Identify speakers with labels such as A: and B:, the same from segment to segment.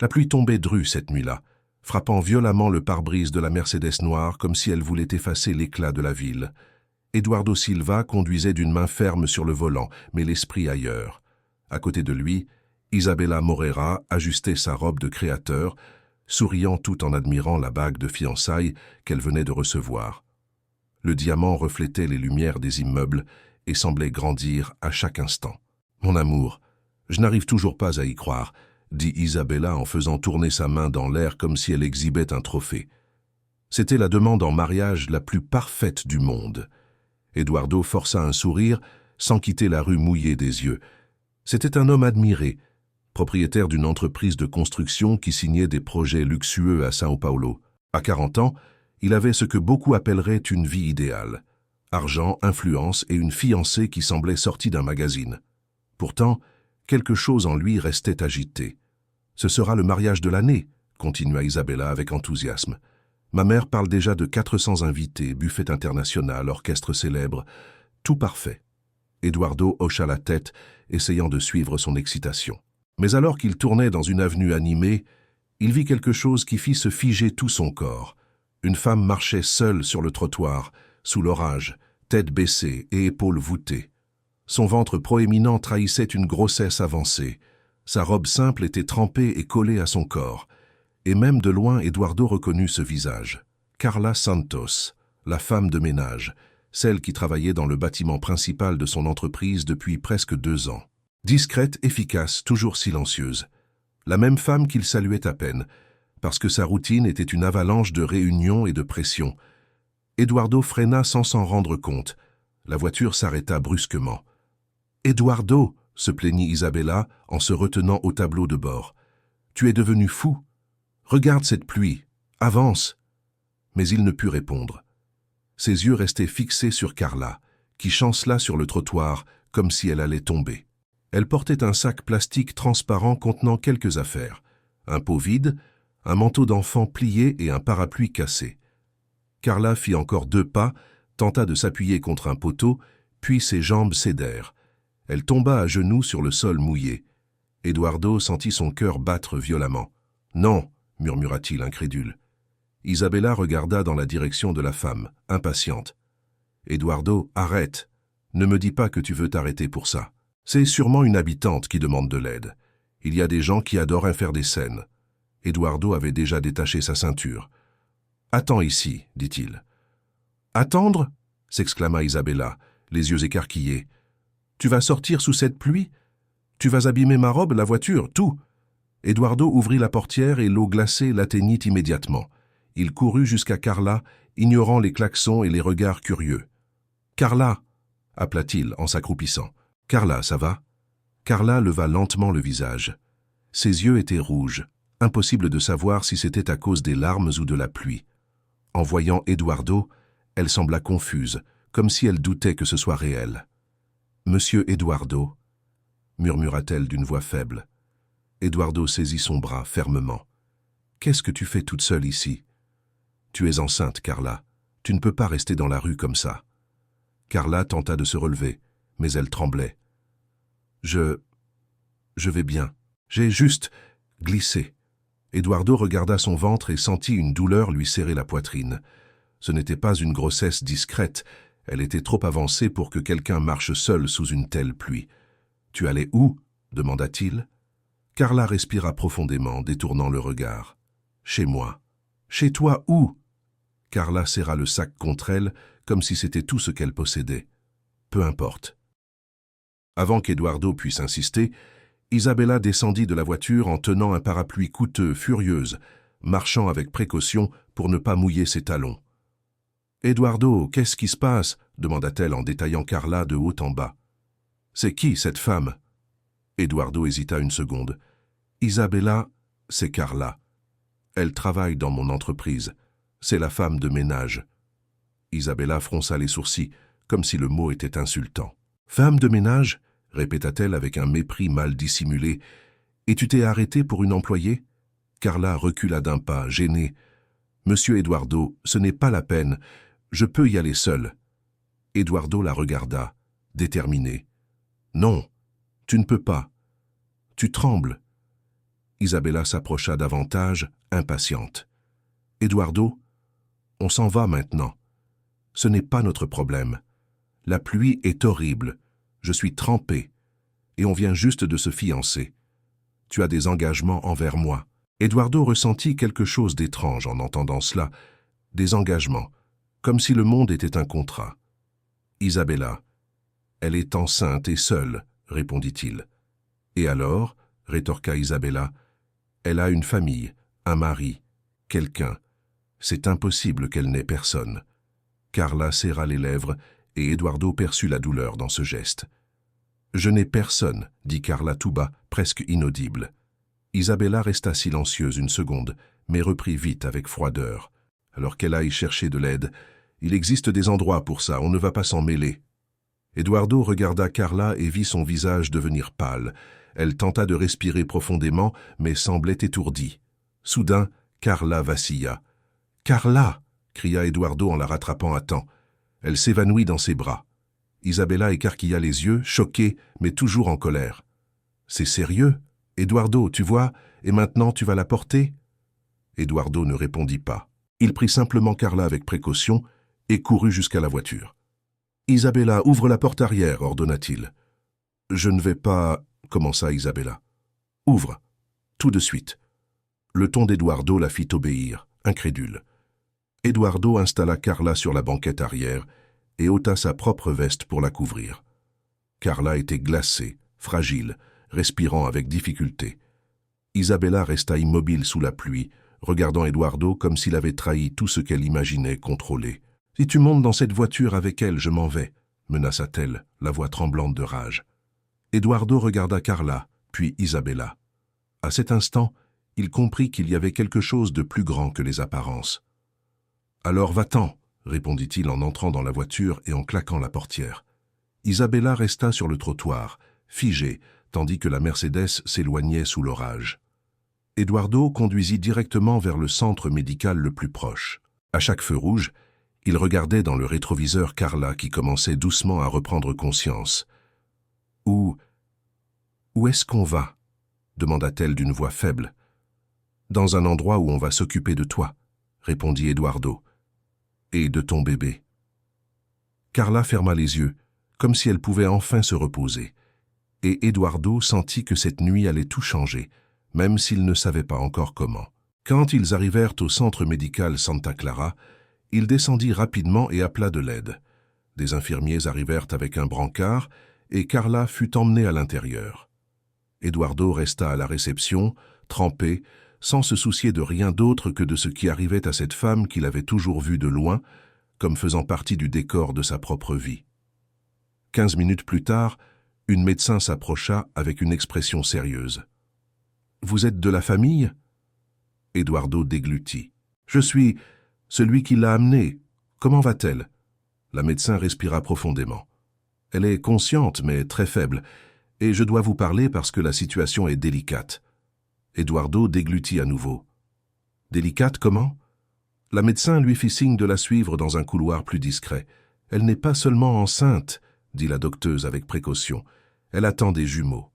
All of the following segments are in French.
A: La pluie tombait drue cette nuit-là, frappant violemment le pare-brise de la Mercedes noire comme si elle voulait effacer l'éclat de la ville. Eduardo Silva conduisait d'une main ferme sur le volant, mais l'esprit ailleurs. À côté de lui, Isabella Moreira ajustait sa robe de créateur, souriant tout en admirant la bague de fiançailles qu'elle venait de recevoir. Le diamant reflétait les lumières des immeubles et semblait grandir à chaque instant. « Mon amour, je n'arrive toujours pas à y croire », dit Isabella en faisant tourner sa main dans l'air comme si elle exhibait un trophée. C'était la demande en mariage la plus parfaite du monde. Eduardo força un sourire sans quitter la rue mouillée des yeux. C'était un homme admiré, propriétaire d'une entreprise de construction qui signait des projets luxueux à São Paulo. À 40 ans, il avait ce que beaucoup appelleraient une vie idéale. Argent, influence et une fiancée qui semblait sortie d'un magazine. Pourtant, quelque chose en lui restait agité. « Ce sera le mariage de l'année », continua Isabella avec enthousiasme. « Ma mère parle déjà de 400 invités, buffet international, orchestre célèbre, tout parfait. » Eduardo hocha la tête, essayant de suivre son excitation. Mais alors qu'il tournait dans une avenue animée, il vit quelque chose qui fit se figer tout son corps. Une femme marchait seule sur le trottoir, sous l'orage, tête baissée et épaules voûtées. Son ventre proéminent trahissait une grossesse avancée. Sa robe simple était trempée et collée à son corps. Et même de loin, Eduardo reconnut ce visage. Carla Santos, la femme de ménage, celle qui travaillait dans le bâtiment principal de son entreprise depuis presque 2 ans. Discrète, efficace, toujours silencieuse. La même femme qu'il saluait à peine, parce que sa routine était une avalanche de réunions et de pressions. Eduardo freina sans s'en rendre compte. La voiture s'arrêta brusquement. « Eduardo !» se plaignit Isabella en se retenant au tableau de bord. « Tu es devenu fou. Regarde cette pluie. Avance !» Mais il ne put répondre. Ses yeux restaient fixés sur Carla, qui chancela sur le trottoir comme si elle allait tomber. Elle portait un sac plastique transparent contenant quelques affaires, un pot vide, un manteau d'enfant plié et un parapluie cassé. Carla fit encore 2 pas, tenta de s'appuyer contre un poteau, puis ses jambes cédèrent. Elle tomba à genoux sur le sol mouillé. Eduardo sentit son cœur battre violemment. « Non !» murmura-t-il incrédule. Isabella regarda dans la direction de la femme, impatiente. « Eduardo, arrête. Ne me dis pas que tu veux t'arrêter pour ça. C'est sûrement une habitante qui demande de l'aide. Il y a des gens qui adorent faire des scènes. » Eduardo avait déjà détaché sa ceinture. « Attends ici, dit-il. »« Attendre » s'exclama Isabella, les yeux écarquillés. « Tu vas sortir sous cette pluie? Tu vas abîmer ma robe, la voiture, tout !» Eduardo ouvrit la portière et l'eau glacée l'atteignit immédiatement. Il courut jusqu'à Carla, ignorant les klaxons et les regards curieux. « Carla !» appela-t-il en s'accroupissant. « Carla, ça va ?» Carla leva lentement le visage. Ses yeux étaient rouges. Impossible de savoir si c'était à cause des larmes ou de la pluie. En voyant Eduardo, elle sembla confuse, comme si elle doutait que ce soit réel. « Monsieur Eduardo » murmura-t-elle d'une voix faible. Eduardo saisit son bras fermement. « Qu'est-ce que tu fais toute seule ici ?»« Tu es enceinte, Carla. Tu ne peux pas rester dans la rue comme ça. » Carla tenta de se relever, mais elle tremblait. « Je vais bien. J'ai juste glissé. » Eduardo regarda son ventre et sentit une douleur lui serrer la poitrine. Ce n'était pas une grossesse discrète, elle était trop avancée pour que quelqu'un marche seul sous une telle pluie. « Tu allais où ?» demanda-t-il. Carla respira profondément, détournant le regard. « Chez moi. »« Chez toi où ?» Carla serra le sac contre elle, comme si c'était tout ce qu'elle possédait. « Peu importe. » Avant qu'Eduardo puisse insister, Isabella descendit de la voiture en tenant un parapluie coûteux, furieuse, marchant avec précaution pour ne pas mouiller ses talons. « Eduardo, qu'est-ce qui se passe ?» demanda-t-elle en détaillant Carla de haut en bas. « C'est qui, cette femme ?» Eduardo hésita une seconde. « Isabella, c'est Carla. Elle travaille dans mon entreprise. C'est la femme de ménage. » Isabella fronça les sourcils, comme si le mot était insultant. « Femme de ménage ?» répéta-t-elle avec un mépris mal dissimulé. « Et tu t'es arrêté pour une employée ?» Carla recula d'un pas, gênée. « Monsieur Eduardo, ce n'est pas la peine. Je peux y aller seul. » Eduardo la regarda, déterminé. « Non, tu ne peux pas. Tu trembles. » Isabella s'approcha davantage, impatiente. « Eduardo, on s'en va maintenant. Ce n'est pas notre problème. La pluie est horrible, je suis trempé, et on vient juste de se fiancer. Tu as des engagements envers moi. » Eduardo ressentit quelque chose d'étrange en entendant cela, des engagements, comme si le monde était un contrat. « Isabella, elle est enceinte et seule, » répondit-il. « Et alors, » rétorqua Isabella, « elle a une famille, un mari, quelqu'un. C'est impossible qu'elle n'ait personne. » Carla serra les lèvres et Eduardo perçut la douleur dans ce geste. « Je n'ai personne, » dit Carla tout bas, presque inaudible. Isabella resta silencieuse une seconde, mais reprit vite avec froideur. « Alors qu'elle aille chercher de l'aide. Il existe des endroits pour ça, on ne va pas s'en mêler. » Eduardo regarda Carla et vit son visage devenir pâle. Elle tenta de respirer profondément, mais semblait étourdie. Soudain, Carla vacilla. « Carla !» cria Eduardo en la rattrapant à temps. Elle s'évanouit dans ses bras. Isabella écarquilla les yeux, choquée, mais toujours en colère. « C'est sérieux ? Eduardo, tu vois, et maintenant tu vas la porter ?» Eduardo ne répondit pas. Il prit simplement Carla avec précaution et courut jusqu'à la voiture. « Isabella, ouvre la porte arrière, » ordonna-t-il. « Je ne vais pas... » commença Isabella. « Ouvre, tout de suite. » Le ton d'Eduardo la fit obéir, incrédule. Eduardo installa Carla sur la banquette arrière et ôta sa propre veste pour la couvrir. Carla était glacée, fragile, respirant avec difficulté. Isabella resta immobile sous la pluie, regardant Eduardo comme s'il avait trahi tout ce qu'elle imaginait contrôler. « Si tu montes dans cette voiture avec elle, je m'en vais, » menaça-t-elle, la voix tremblante de rage. Eduardo regarda Carla, puis Isabella. À cet instant, il comprit qu'il y avait quelque chose de plus grand que les apparences. « Alors va-t'en » répondit-il en entrant dans la voiture et en claquant la portière. Isabella resta sur le trottoir, figée, tandis que la Mercedes s'éloignait sous l'orage. Eduardo conduisit directement vers le centre médical le plus proche. À chaque feu rouge, il regardait dans le rétroviseur Carla qui commençait doucement à reprendre conscience. « Où est-ce qu'on va ?» demanda-t-elle d'une voix faible. « Dans un endroit où on va s'occuper de toi, » répondit Eduardo. « Et de ton bébé. » Carla ferma les yeux, comme si elle pouvait enfin se reposer. Et Eduardo sentit que cette nuit allait tout changer, même s'il ne savait pas encore comment. Quand ils arrivèrent au centre médical Santa Clara, il descendit rapidement et appela de l'aide. Des infirmiers arrivèrent avec un brancard et Carla fut emmenée à l'intérieur. Eduardo resta à la réception, trempé, sans se soucier de rien d'autre que de ce qui arrivait à cette femme qu'il avait toujours vue de loin, comme faisant partie du décor de sa propre vie. 15 minutes plus tard, une médecin s'approcha avec une expression sérieuse. « Vous êtes de la famille ?» Eduardo déglutit. « Je suis celui qui l'a amenée. Comment va-t-elle » La médecin respira profondément. « Elle est consciente, mais très faible, et je dois vous parler parce que la situation est délicate. » Eduardo déglutit à nouveau. « Délicate comment ?» La médecin lui fit signe de la suivre dans un couloir plus discret. « Elle n'est pas seulement enceinte, » dit la docteuse avec précaution. « Elle attend des jumeaux. »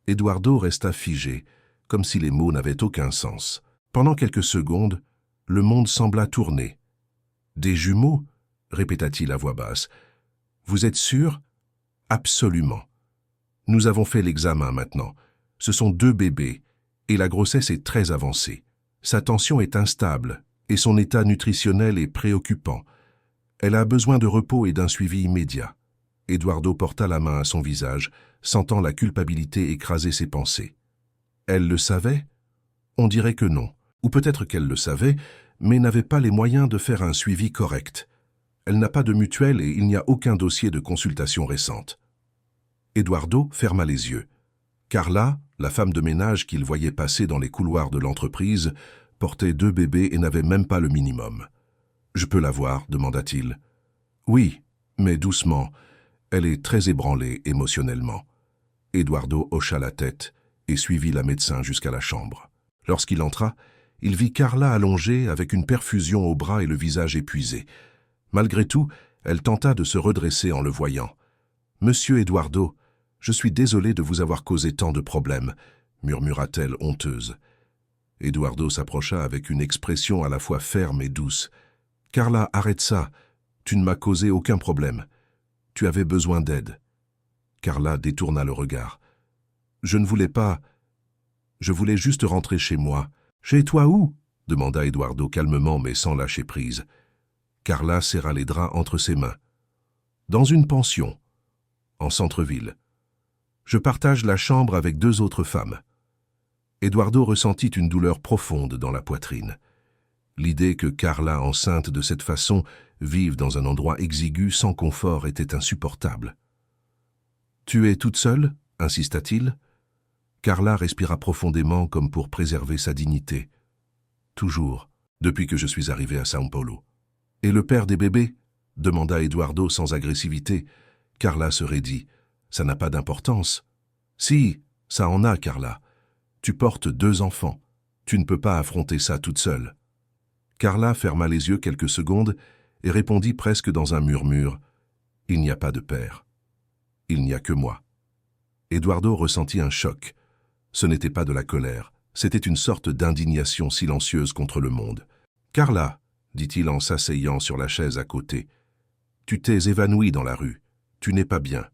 A: Eduardo resta figé, comme si les mots n'avaient aucun sens. Pendant quelques secondes, le monde sembla tourner. « Des jumeaux ?» répéta-t-il à voix basse. « Vous êtes sûr ?»« Absolument. Nous avons fait l'examen maintenant. Ce sont 2 bébés, et la grossesse est très avancée. Sa tension est instable, et son état nutritionnel est préoccupant. Elle a besoin de repos et d'un suivi immédiat. » Eduardo porta la main à son visage, sentant la culpabilité écraser ses pensées. Elle le savait ? On dirait que non. Ou peut-être qu'elle le savait, mais n'avait pas les moyens de faire un suivi correct. Elle n'a pas de mutuelle et il n'y a aucun dossier de consultation récente. Eduardo ferma les yeux. Carla, la femme de ménage qu'il voyait passer dans les couloirs de l'entreprise, portait 2 bébés et n'avait même pas le minimum. « Je peux la voir ?» demanda-t-il. « Oui, mais doucement. Elle est très ébranlée émotionnellement. » Eduardo hocha la tête et suivit la médecin jusqu'à la chambre. Lorsqu'il entra, il vit Carla allongée avec une perfusion au bras et le visage épuisé. Malgré tout, elle tenta de se redresser en le voyant. « Monsieur Eduardo, je suis désolé de vous avoir causé tant de problèmes, murmura-t-elle honteuse. Eduardo s'approcha avec une expression à la fois ferme et douce. « Carla, arrête ça. Tu ne m'as causé aucun problème. Tu avais besoin d'aide. » Carla détourna le regard. « Je ne voulais pas... Je voulais juste rentrer chez moi. »« Chez toi où ?» demanda Eduardo calmement mais sans lâcher prise. Carla serra les draps entre ses mains. « Dans une pension, en centre-ville. Je partage la chambre avec 2 autres femmes. » Eduardo ressentit une douleur profonde dans la poitrine. L'idée que Carla, enceinte de cette façon, vive dans un endroit exigu sans confort était insupportable. « Tu es toute seule ?» insista-t-il. Carla respira profondément comme pour préserver sa dignité. « Toujours, depuis que je suis arrivé à São Paulo. »« Et le père des bébés ?» demanda Eduardo sans agressivité. Carla se raidit. « Ça n'a pas d'importance. »« Si, ça en a, Carla. Tu portes 2 enfants. Tu ne peux pas affronter ça toute seule. » Carla ferma les yeux quelques secondes et répondit presque dans un murmure. « Il n'y a pas de père. Il n'y a que moi. » Eduardo ressentit un choc. Ce n'était pas de la colère, c'était une sorte d'indignation silencieuse contre le monde. « Carla, » dit-il en s'asseyant sur la chaise à côté, « tu t'es évanouie dans la rue. Tu n'es pas bien.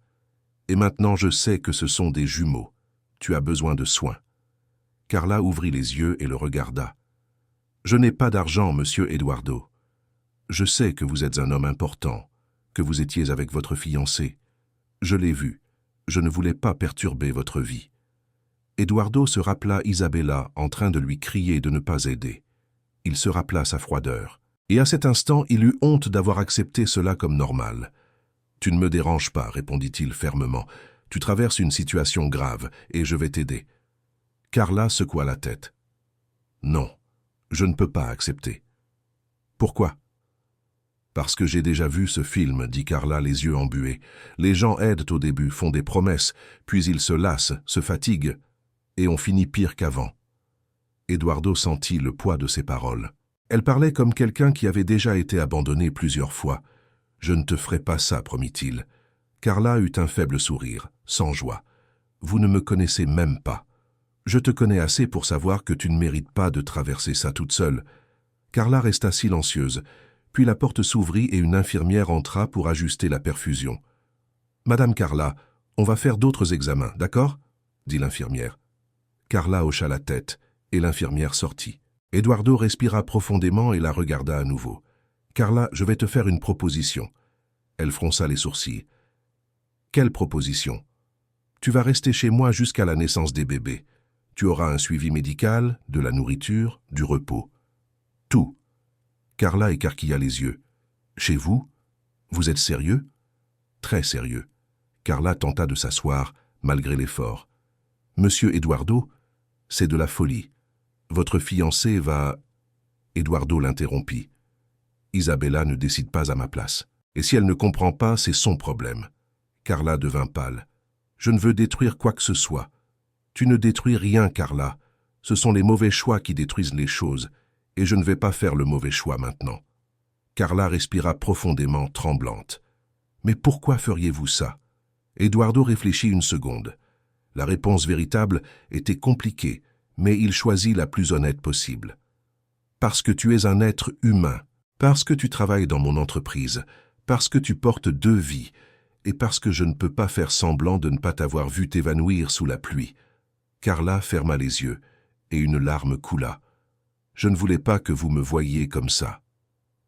A: Et maintenant je sais que ce sont des jumeaux. Tu as besoin de soins. » Carla ouvrit les yeux et le regarda. « Je n'ai pas d'argent, monsieur Eduardo. Je sais que vous êtes un homme important, que vous étiez avec votre fiancé. Je l'ai vu. Je ne voulais pas perturber votre vie. » Eduardo se rappela Isabella en train de lui crier de ne pas aider. Il se rappela sa froideur. Et à cet instant, il eut honte d'avoir accepté cela comme normal. « Tu ne me déranges pas, » répondit-il fermement. « Tu traverses une situation grave et je vais t'aider. » Carla secoua la tête. « Non, je ne peux pas accepter. »« Pourquoi ?»« Parce que j'ai déjà vu ce film, » dit Carla les yeux embués. « Les gens aident au début, font des promesses, puis ils se lassent, se fatiguent, et on finit pire qu'avant. » Eduardo sentit le poids de ses paroles. Elle parlait comme quelqu'un qui avait déjà été abandonné plusieurs fois. « Je ne te ferai pas ça, promit-il. » Carla eut un faible sourire, sans joie. « Vous ne me connaissez même pas. Je te connais assez pour savoir que tu ne mérites pas de traverser ça toute seule. » Carla resta silencieuse, puis la porte s'ouvrit et une infirmière entra pour ajuster la perfusion. « Madame Carla, on va faire d'autres examens, d'accord ?» dit l'infirmière. Carla hocha la tête, et l'infirmière sortit. Eduardo respira profondément et la regarda à nouveau. « Carla, je vais te faire une proposition. » Elle fronça les sourcils. « Quelle proposition ? » « Tu vas rester chez moi jusqu'à la naissance des bébés. Tu auras un suivi médical, de la nourriture, du repos. Tout. » Carla écarquilla les yeux. « Chez vous ? Vous êtes sérieux ? » « Très sérieux. » Carla tenta de s'asseoir, malgré l'effort. « Monsieur Eduardo, c'est de la folie. Votre fiancé va... » Eduardo l'interrompit. « Isabella ne décide pas à ma place. Et si elle ne comprend pas, c'est son problème. » Carla devint pâle. « Je ne veux détruire quoi que ce soit. »« Tu ne détruis rien, Carla. Ce sont les mauvais choix qui détruisent les choses, et je ne vais pas faire le mauvais choix maintenant. » Carla respira profondément, tremblante. « Mais pourquoi feriez-vous ça ?» Eduardo réfléchit une seconde. La réponse véritable était compliquée, mais il choisit la plus honnête possible. « Parce que tu es un être humain, parce que tu travailles dans mon entreprise, parce que tu portes 2 vies, et parce que je ne peux pas faire semblant de ne pas t'avoir vu t'évanouir sous la pluie. » Carla ferma les yeux, et une larme coula. « Je ne voulais pas que vous me voyiez comme ça. »«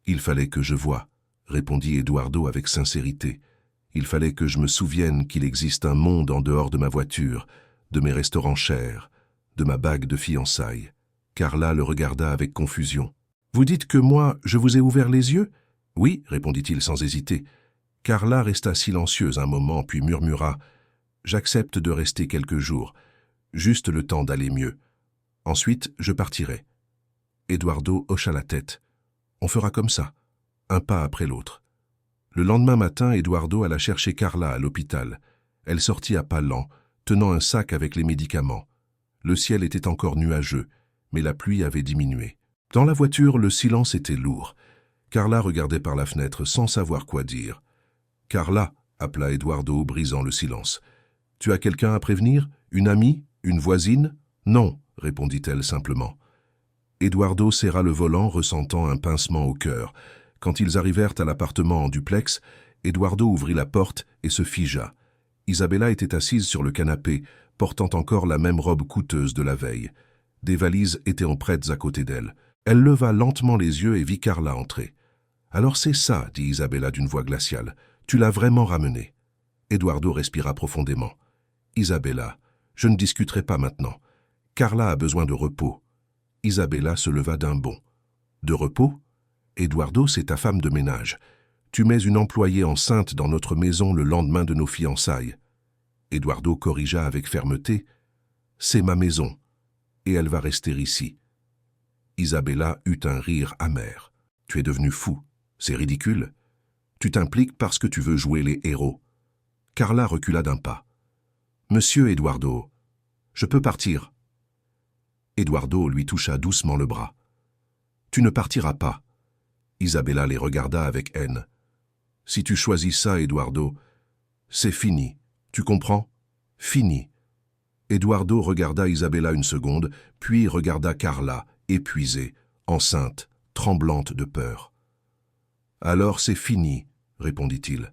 A: Il fallait que je voie, » répondit Eduardo avec sincérité. « Il fallait que je me souvienne qu'il existe un monde en dehors de ma voiture, de mes restaurants chers, de ma bague de fiançailles. » Carla le regarda avec confusion. « Vous dites que moi, je vous ai ouvert les yeux ?»« Oui, » répondit-il sans hésiter. Carla resta silencieuse un moment, puis murmura « J'accepte de rester quelques jours, juste le temps d'aller mieux. Ensuite, je partirai. » Eduardo hocha la tête. « On fera comme ça, un pas après l'autre. » Le lendemain matin, Eduardo alla chercher Carla à l'hôpital. Elle sortit à pas lents, tenant un sac avec les médicaments. Le ciel était encore nuageux, mais la pluie avait diminué. Dans la voiture, le silence était lourd. Carla regardait par la fenêtre sans savoir quoi dire. « Carla » appela Eduardo, brisant le silence. « Tu as quelqu'un à prévenir? Une amie? Une voisine ?» Non, répondit-elle simplement. Eduardo serra le volant, ressentant un pincement au cœur. Quand ils arrivèrent à l'appartement en duplex, Eduardo ouvrit la porte et se figea. Isabella était assise sur le canapé, portant encore la même robe coûteuse de la veille. Des valises étaient prêtes à côté d'elle. Elle leva lentement les yeux et vit Carla entrer. « Alors c'est ça, dit Isabella d'une voix glaciale. Tu l'as vraiment ramené. » Eduardo respira profondément. « Isabella, je ne discuterai pas maintenant. Carla a besoin de repos. » Isabella se leva d'un bond. « De repos ? Eduardo, c'est ta femme de ménage. Tu mets une employée enceinte dans notre maison le lendemain de nos fiançailles. » Eduardo corrigea avec fermeté. « C'est ma maison, et elle va rester ici. » Isabella eut un rire amer. « Tu es devenu fou. C'est ridicule. Tu t'impliques parce que tu veux jouer les héros. » Carla recula d'un pas. « Monsieur Eduardo, je peux partir. » Eduardo lui toucha doucement le bras. « Tu ne partiras pas. » Isabella les regarda avec haine. « Si tu choisis ça, Eduardo, c'est fini. Tu comprends? Fini. » Eduardo regarda Isabella une seconde, puis regarda Carla, épuisée, enceinte, tremblante de peur. « Alors c'est fini, » répondit-il.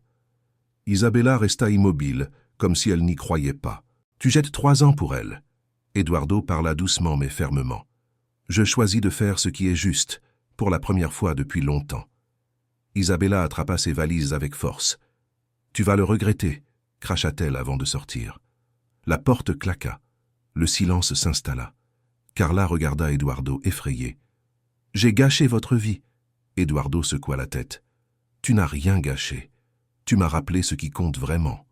A: Isabella resta immobile, comme si elle n'y croyait pas. « Tu jettes 3 ans pour elle. » Eduardo parla doucement mais fermement. « Je choisis de faire ce qui est juste, pour la première fois depuis longtemps. » Isabella attrapa ses valises avec force. « Tu vas le regretter, » cracha-t-elle avant de sortir. La porte claqua. Le silence s'installa. Carla regarda Eduardo effrayé. « J'ai gâché votre vie. » Eduardo secoua la tête. « Tu n'as rien gâché. Tu m'as rappelé ce qui compte vraiment. »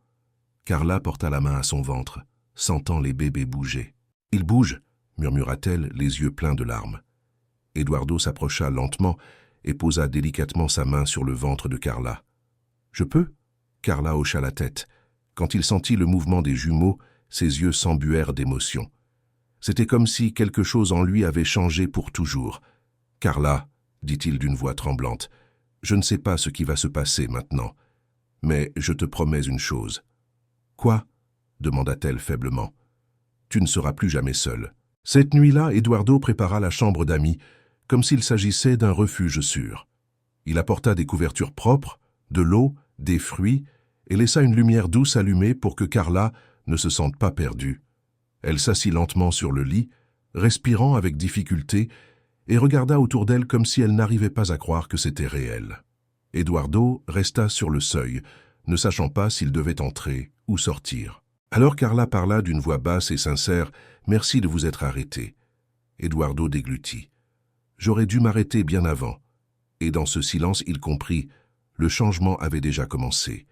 A: Carla porta la main à son ventre, sentant les bébés bouger. « Ils bougent, » murmura-t-elle, les yeux pleins de larmes. Eduardo s'approcha lentement et posa délicatement sa main sur le ventre de Carla. « Je peux ?» Carla hocha la tête. Quand il sentit le mouvement des jumeaux, ses yeux s'embuèrent d'émotion. C'était comme si quelque chose en lui avait changé pour toujours. « Carla, » dit-il d'une voix tremblante, « je ne sais pas ce qui va se passer maintenant, mais je te promets une chose. »« Quoi ?» demanda-t-elle faiblement. « Tu ne seras plus jamais seule. » Cette nuit-là, Eduardo prépara la chambre d'amis, comme s'il s'agissait d'un refuge sûr. Il apporta des couvertures propres, de l'eau, des fruits, et laissa une lumière douce allumée pour que Carla ne se sente pas perdue. Elle s'assit lentement sur le lit, respirant avec difficulté, et regarda autour d'elle comme si elle n'arrivait pas à croire que c'était réel. Eduardo resta sur le seuil, ne sachant pas s'il devait entrer ou sortir. Alors Carla parla d'une voix basse et sincère, « Merci de vous être arrêté. » Eduardo déglutit. « J'aurais dû m'arrêter bien avant. » Et dans ce silence, il comprit, le changement avait déjà commencé.